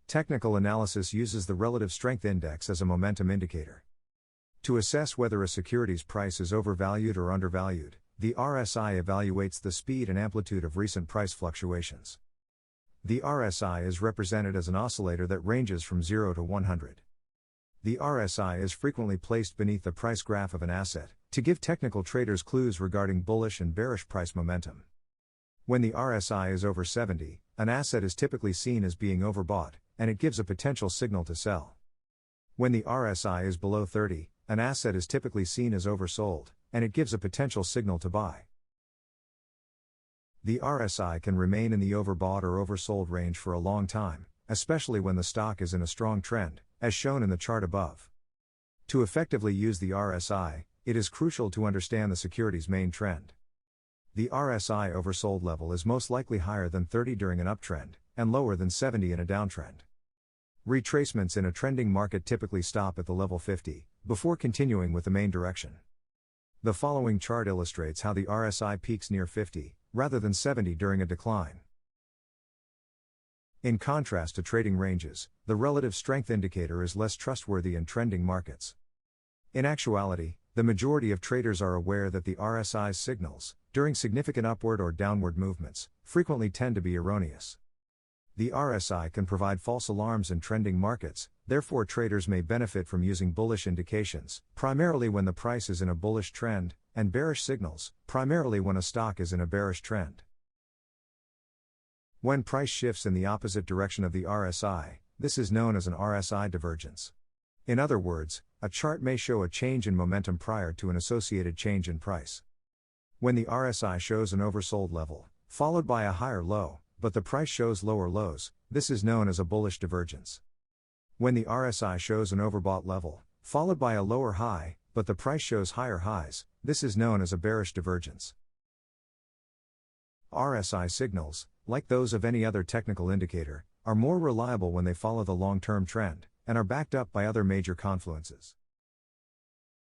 Technical analysis uses the relative strength index as a momentum indicator. To assess whether a security's price is overvalued or undervalued, the RSI evaluates the speed and amplitude of recent price fluctuations. The RSI is represented as an oscillator that ranges from 0 to 100. The RSI is frequently placed beneath the price graph of an asset, to give technical traders clues regarding bullish and bearish price momentum. When the RSI is over 70, an asset is typically seen as being overbought, and it gives a potential signal to sell. When the RSI is below 30, an asset is typically seen as oversold, and it gives a potential signal to buy. The RSI can remain in the overbought or oversold range for a long time, especially when the stock is in a strong trend, as shown in the chart above. To effectively use the RSI, it is crucial to understand the security's main trend. The RSI oversold level is most likely higher than 30 during an uptrend, and lower than 70 in a downtrend. Retracements in a trending market typically stop at the level 50, before continuing with the main direction. The following chart illustrates how the RSI peaks near 50, rather than 70 during a decline. In contrast to trading ranges, the relative strength indicator is less trustworthy in trending markets. In actuality, the majority of traders are aware that the RSI's signals, during significant upward or downward movements, frequently tend to be erroneous. The RSI can provide false alarms in trending markets, therefore traders may benefit from using bullish indications, primarily when the price is in a bullish trend, and bearish signals, primarily when a stock is in a bearish trend. When price shifts in the opposite direction of the RSI, this is known as an RSI divergence. In other words, a chart may show a change in momentum prior to an associated change in price. When the RSI shows an oversold level, followed by a higher low, but the price shows lower lows, this is known as a bullish divergence. When the RSI shows an overbought level, followed by a lower high, but the price shows higher highs, this is known as a bearish divergence. RSI signals, like those of any other technical indicator, are more reliable when they follow the long-term trend, and are backed up by other major confluences.